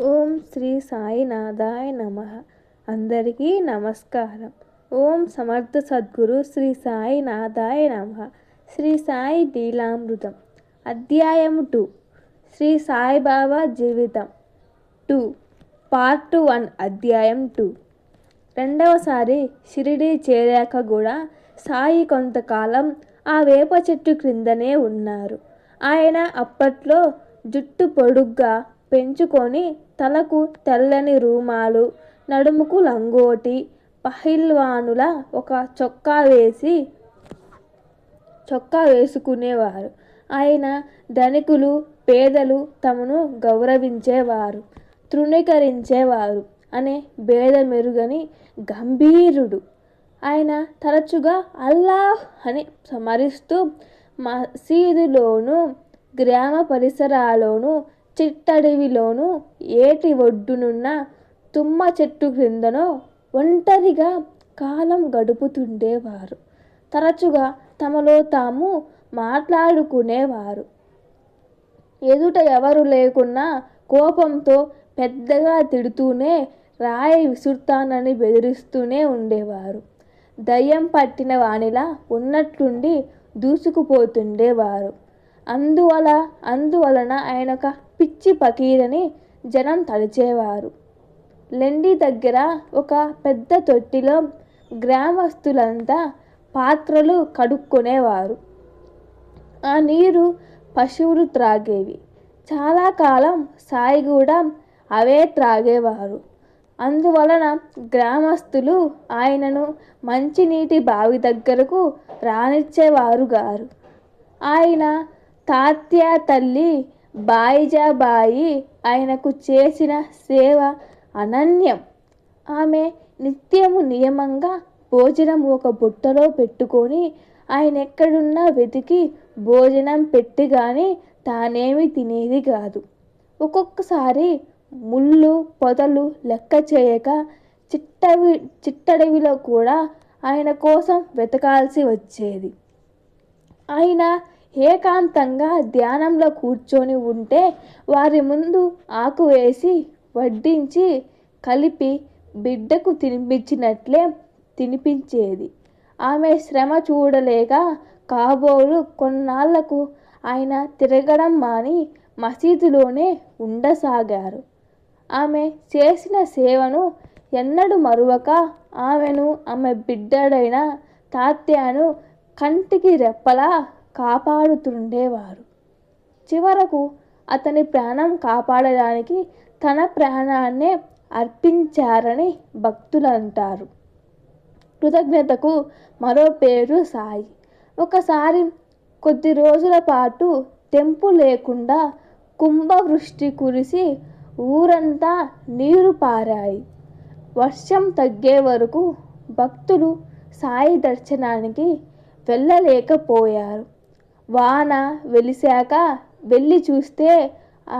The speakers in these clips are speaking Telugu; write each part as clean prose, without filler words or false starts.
ఓం శ్రీ సాయినాథాయ నమః. అందరికీ నమస్కారం. ఓం సమర్థ సద్గురు శ్రీ సాయినాథాయ నమః. శ్రీ సాయి లీలామృతం అధ్యాయం 2 శ్రీ సాయిబాబా జీవితం 2 పార్ట్ 1 అధ్యాయం 2. రెండవసారి షిరిడీ చేరాక కూడా సాయి కొంతకాలం ఆ వేప చెట్టు క్రిందనే ఉన్నారు. ఆయన అప్పట్లో జుట్టు పొడుగ్గా పెంచుకొని తలకు తెల్లని రూమాలు, నడుముకు లంగోటి, పహిల్వానుల ఒక చొక్కా వేసుకునేవారు. ఆయన ధనికులు పేదలు తమను గౌరవించేవారు, తృణీకరించేవారు అనే భేదమెరుగని గంభీరుడు. ఆయన తరచుగా అల్లాహ్ అని స్మరిస్తూ మసీదులోనూ గ్రామ పరిసరాల్లోనూ చిట్టడవిలోనూ ఏటి ఒడ్డునున్న తుమ్మ చెట్టు క్రిందనో ఒంటరిగా కాలం గడుపుతుండేవారు. తరచుగా తమలో తాము మాట్లాడుకునేవారు. ఎదుట ఎవరు లేకున్నా కోపంతో పెద్దగా తిడుతూనే రాయి విసురుతానని బెదిరిస్తూనే ఉండేవారు. దయ్యం పట్టిన వానిలా ఉన్నట్లుండి దూసుకుపోతుండేవారు. అందువలన ఆయనొక పిచ్చి పకీరని జనం తలిచేవారు. లెండి దగ్గర ఒక పెద్ద తొట్టిలో గ్రామస్తులంతా పాత్రలు కడుక్కునేవారు. ఆ నీరు పశువులు త్రాగేవి. చాలా కాలం సాయి కూడా అవే త్రాగేవారు. అందువలన గ్రామస్తులు ఆయనను మంచినీటి బావి దగ్గరకు రానిచ్చేవారు గారు. ఆయన తాత్య తల్లి బాయిజాబాయి ఆయనకు చేసిన సేవ అనన్యం. ఆమె నిత్యము నియమంగా భోజనం ఒక బుట్టలో పెట్టుకొని ఆయనెక్కడున్నా వెతికి భోజనం పెట్టి గాని తానేమి తినేది కాదు. ఒక్కొక్కసారి ముళ్ళు పొదలు లెక్క చేయక చిట్టడవిలో కూడా ఆయన కోసం వెతకాల్సి వచ్చేది. ఆయన ఏకాంతంగా ధ్యానంలో కూర్చొని ఉంటే వారి ముందు ఆకు వేసి వడ్డించి కలిపి బిడ్డకు తినిపించినట్లే తినిపించేది. ఆమె శ్రమ చూడలేక కాబోలు కొన్నాళ్లకు ఆయన తిరగడం మాని మసీదులోనే ఉండసాగారు. ఆమె చేసిన సేవను ఎన్నడూ మరువక ఆమెను ఆమె బిడ్డడైన తాత్యాను కంటికి రెప్పలా కాపాడుతుండేవారు. చివరకు అతని ప్రాణం కాపాడడానికి తన ప్రాణాన్నే అర్పించారని భక్తులంటారు. కృతజ్ఞతకు మరో పేరు సాయి. ఒకసారి కొద్ది రోజుల పాటు తెంపు లేకుండా కుంభవృష్టి కురిసి ఊరంతా నీరు పారాయి. వర్షం తగ్గే వరకు భక్తులు సాయి దర్శనానికి వెళ్ళలేకపోయారు. వాన వెలిశాక వెళ్ళి చూస్తే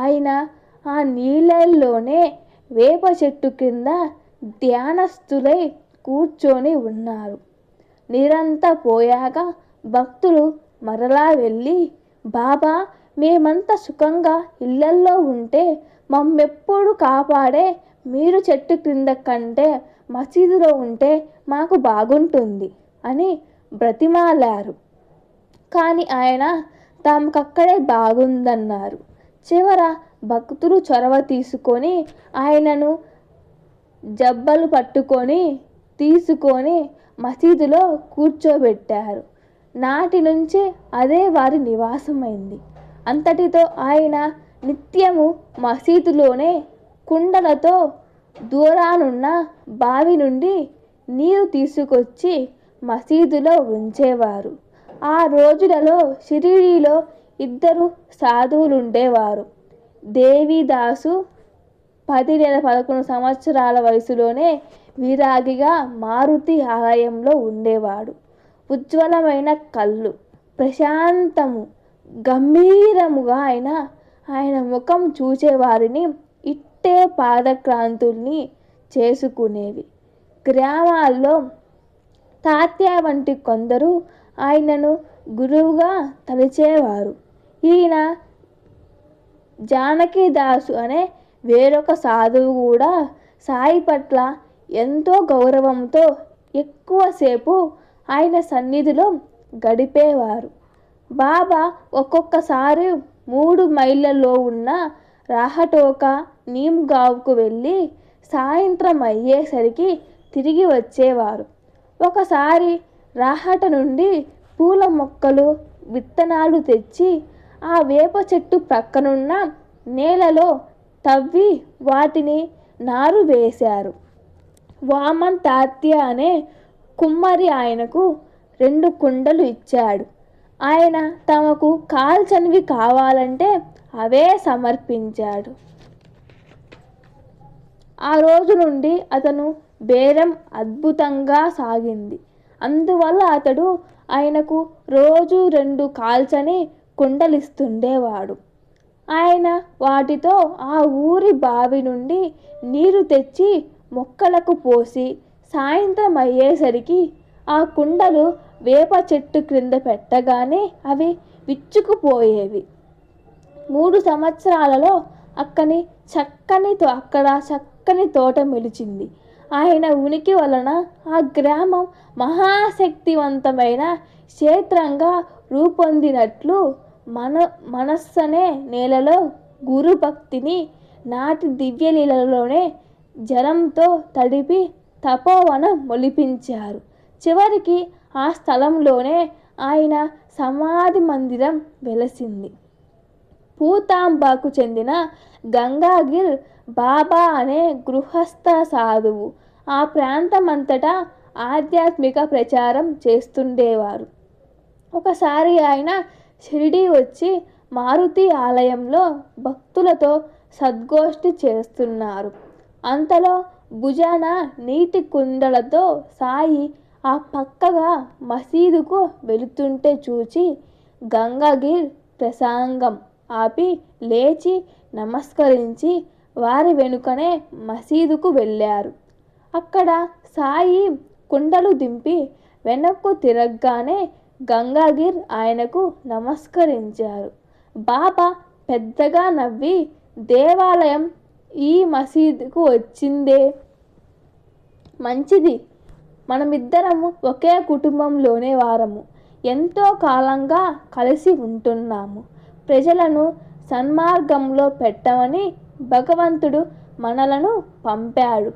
ఆయన ఆ నీళ్ళల్లోనే వేప చెట్టు కింద ధ్యానస్థులై కూర్చొని ఉన్నారు. నీరంతా పోయాక భక్తులు మరలా వెళ్ళి, బాబా, మేమంతా సుఖంగా ఇళ్లల్లో ఉంటే మమ్మెప్పుడు కాపాడే మీరు చెట్టు క్రింద కంటే మసీదులో ఉంటే మాకు బాగుంటుంది అని బ్రతిమాలారు. కానీ ఆయన తమకక్కడే బాగుందన్నారు. చివర భక్తులు చొరవ తీసుకొని ఆయనను జబ్బలు పట్టుకొని తీసుకొని మసీదులో కూర్చోబెట్టారు. నాటి నుంచి అదే వారి నివాసమైంది. అంతటితో ఆయన నిత్యము మసీదులోనే కుండలతో దూరానున్న బావి నుండి నీరు తీసుకొచ్చి మసీదులో ఉంచేవారు. ఆ రోజులలో షిరిడీలో 2 సాధువులుండేవారు. దేవిదాసు 10-11 సంవత్సరాల వయసులోనే విరాగిగా మారుతి ఆలయంలో ఉండేవాడు. ఉజ్వలమైన కళ్ళు, ప్రశాంతము గంభీరముగా ఆయన ముఖం చూచేవారిని ఇట్టే పాదక్రాంతుల్ని చేసుకునేవి. గ్రామాల్లో తాత్య వంటి కొందరు ఆయనను గురువుగా తలిచేవారు. ఈయన జానకీదాసు అనే వేరొక సాధువు కూడా సాయి పట్ల ఎంతో గౌరవంతో ఎక్కువసేపు ఆయన సన్నిధిలో గడిపేవారు. బాబా ఒక్కొక్కసారి 3 మైళ్ళలో ఉన్న రాహటోకా నీమ్గావ్కు వెళ్ళి సాయంత్రం అయ్యేసరికి తిరిగి వచ్చేవారు. ఒకసారి రాహట నుండి పూల మొక్కలు విత్తనాలు తెచ్చి ఆ వేప చెట్టు ప్రక్కనున్న నేలలో తవ్వి వాటిని నారు వేశారు. వామన్ తాత్య అనే కుమ్మరి ఆయనకు 2 కుండలు ఇచ్చాడు. ఆయన తమకు కాల్చనివి కావాలంటే అవే సమర్పించాడు. ఆ రోజు నుండి అతను బేరం అద్భుతంగా సాగింది. అందువల్ల అతడు ఆయనకు రోజు 2 కాల్చని కుండలిస్తుండేవాడు. ఆయన వాటితో ఆ ఊరి బావి నుండి నీరు తెచ్చి మొక్కలకు పోసి సాయంత్రం అయ్యేసరికి ఆ కుండలు వేప చెట్టు క్రింద పెట్టగానే అవి విచ్చుకుపోయేవి. 3 సంవత్సరాలలో అక్కడ చక్కని తోట మెలిచింది. ఆయన ఉనికి వలన ఆ గ్రామం మహాశక్తివంతమైన క్షేత్రంగా రూపొందినట్లు మనస్సనే నేలలో గురుభక్తిని నాటి దివ్యలీలలోనే జలంతో తడిపి తపోవనం మొలిపించారు. చివరికి ఆ స్థలంలోనే ఆయన సమాధి మందిరం వెలసింది. పూతాంబాకు చెందిన గంగాగిర్ బాబా అనే గృహస్థ సాధువు ఆ ప్రాంతమంతటా ఆధ్యాత్మిక ప్రచారం చేస్తుండేవారు. ఒకసారి ఆయన షిరిడీ వచ్చి మారుతి ఆలయంలో భక్తులతో సద్గోష్ఠి చేస్తున్నారు. అంతలో భుజాన నీటి కుండలతో సాయి ఆ పక్కగా మసీదుకు వెళుతుంటే చూచి గంగాగిర్ ప్రసంగం ఆపి లేచి నమస్కరించి వారి వెనుకనే మసీదుకు వెళ్ళారు. అక్కడ సాయి కుండలు దింపి వెనక్కు తిరగగానే గంగాగిర్ ఆయనకు నమస్కరించారు. బాబా పెద్దగా నవ్వి, దేవాలయం ఈ మసీదుకు వచ్చిందే మంచిది. మనమిద్దరము ఒకే కుటుంబంలోనే వారము. ఎంతో కాలంగా కలిసి ఉంటున్నాము. ప్రజలను సన్మార్గంలో పెట్టమని భగవంతుడు మనలను పంపాడు.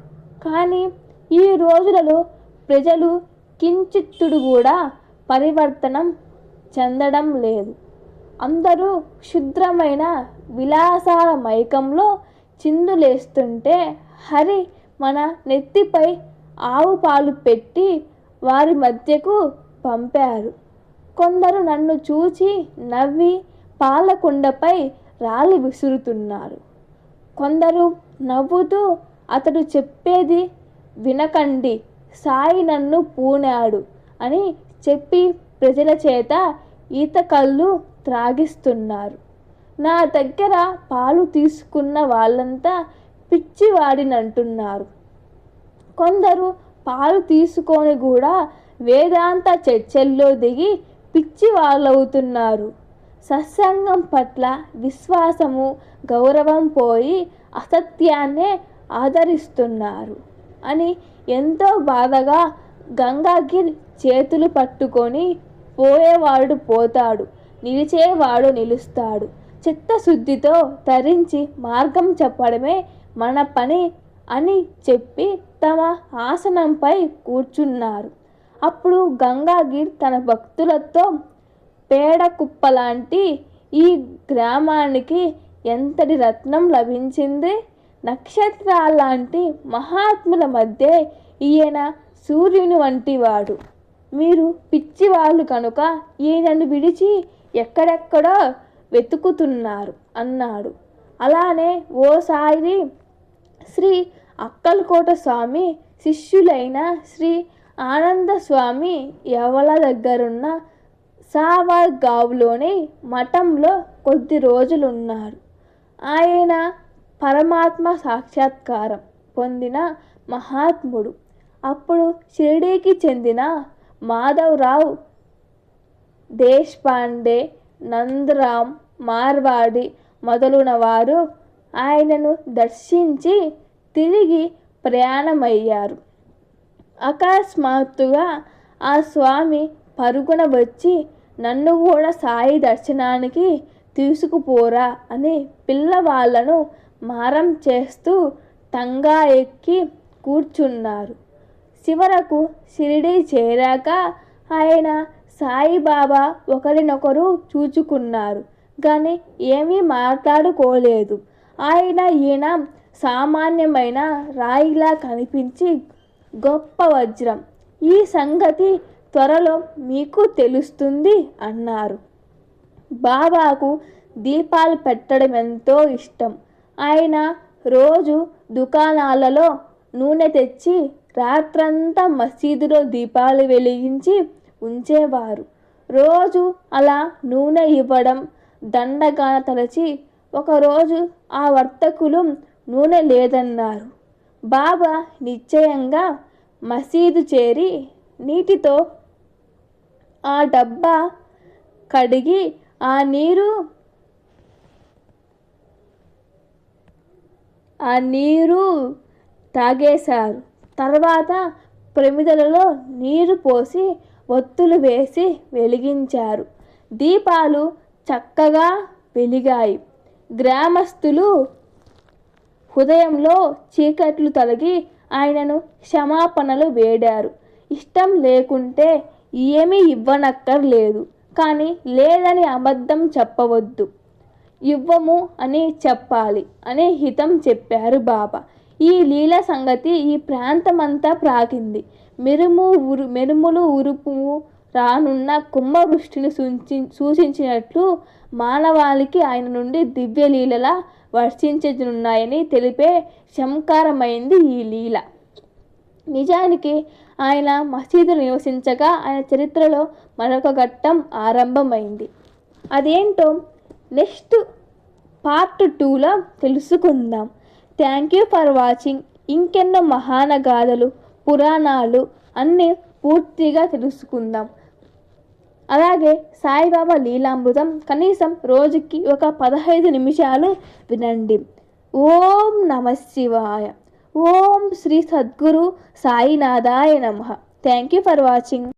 కానీ ఈ రోజులలో ప్రజలు కించిత్తుడు కూడా పరివర్తనం చెందడం లేదు. అందరూ క్షుద్రమైన విలాసాల మైకంలో చిందులేస్తుంటే హరి మన నెత్తిపై ఆవు పాలు పెట్టి వారి మధ్యకు పంపారు. కొందరు నన్ను చూచి నవ్వి పాలకుండపై రాళ్ళు విసురుతున్నారు. కొందరు నవ్వుతూ అతడు చెప్పేది వినకండి, సాయి నన్ను పూనాడు అని చెప్పి ప్రజల చేత ఈత కళ్ళు త్రాగిస్తున్నారు. నా దగ్గర పాలు తీసుకున్న వాళ్ళంతా పిచ్చివాడినంటున్నారు. కొందరు పాలు తీసుకొని కూడా వేదాంత చర్చల్లో దిగి పిచ్చి వాళ్ళవుతున్నారు. సత్సంగం పట్ల విశ్వాసము గౌరవం పోయి అసత్యాన్నే ఆదరిస్తున్నారు అని ఎంతో బాధగా గంగాగిర్ చేతులు పట్టుకొని పోయేవాడు పోతాడు, నిలిచేవాడు నిలుస్తాడు, చిత్తశుద్ధితో తరించి మార్గం చెప్పడమే మన పని అని చెప్పి తమ ఆసనంపై కూర్చున్నారు. అప్పుడు గంగాగిర్ తన భక్తులతో పేడ కుప్పలాంటి ఈ గ్రామానికి ఎంతటి రత్నం లభించింది. నక్షత్రాలాంటి మహాత్ముల మధ్య ఈయన సూర్యుని వంటివాడు. మీరు పిచ్చివాళ్ళు కనుక ఈయనను విడిచి ఎక్కడెక్కడో వెతుకుతున్నారు అన్నాడు. అలానే ఓసారి శ్రీ అక్కల్కోట స్వామి శిష్యులైన శ్రీ ఆనంద స్వామి యవల దగ్గరున్న సావర్గావ్లోని మఠంలో కొద్ది రోజులున్నారు. ఆయన పరమాత్మ సాక్షాత్కారం పొందిన మహాత్ముడు. అప్పుడు షిరిడీకి చెందిన మాధవరావు దేశ్పాండే, నందరామ్ మార్వాడి మొదలున వారు ఆయనను దర్శించి తిరిగి ప్రయాణమయ్యారు. అకస్మాత్తుగా ఆ స్వామి పరుగున వచ్చి నన్ను కూడా సాయి దర్శనానికి తీసుకుపోరా అని పిల్లవాళ్లను మారం చేస్తూ టంగా ఎక్కి కూర్చున్నారు. చివరకు షిరిడీ చేరాక ఆయన సాయిబాబా ఒకరినొకరు చూచుకున్నారు కానీ ఏమీ మాట్లాడుకోలేదు. ఈయన సామాన్యమైన రాయిలా కనిపించి గొప్ప వజ్రం. ఈ సంగతి త్వరలో మీకు తెలుస్తుంది అన్నారు. బాబాకు దీపాలు పెట్టడం ఎంతో ఇష్టం. ఆయన రోజు దుకాణాలలో నూనె తెచ్చి రాత్రంతా మసీదులో దీపాలు వెలిగించి ఉంచేవారు. రోజు అలా నూనె ఇవ్వడం దండగా తలచి ఒకరోజు ఆ వర్తకులు నూనె లేదన్నారు. బాబా నిశ్చయంగా మసీదు చేరి నీటితో ఆ డబ్బా కడిగి ఆ నీరు తాగేశారు. తర్వాత ప్రమిదలలో నీరు పోసి ఒత్తులు వేసి వెలిగించారు. దీపాలు చక్కగా వెలిగాయి. గ్రామస్తులు హృదయంలో చీకట్లు తొలగి ఆయనను క్షమాపణలు వేడారు. ఇష్టం లేకుంటే ఏమీ ఇవ్వనక్కర్లేదు, కానీ లేదని అబద్ధం చెప్పవద్దు, ఇవ్వము అని చెప్పాలి అని హితం చెప్పారు బాబా. ఈ లీల సంగతి ఈ ప్రాంతమంతా ప్రాకింది. మెరుములు ఉరుపు రానున్న కుంభవృష్టిని సూచించినట్లు మానవాళికి ఆయన నుండి దివ్యలీలలా వర్షించనున్నాయని తెలిపే శంకారమైంది ఈ లీల. నిజానికి ఆయన మసీదులు నివసించగా ఆయన చరిత్రలో మరొక ఘట్టం ఆరంభమైంది. అదేంటో నెక్స్ట్ పార్ట్ 2లో తెలుసుకుందాం. Thank you for watching. ఇంకెన్నో మహాన గాథలు, పురాణాలు అన్నీ పూర్తిగా తెలుసుకుందాం. అలాగే సాయిబాబా లీలామృతం కనీసం రోజుకి ఒక 15 నిమిషాలు వినండి. ఓం నమః శివాయ. ఓం శ్రీ సద్గురు సాయినాథాయ నమః. Thank you for watching.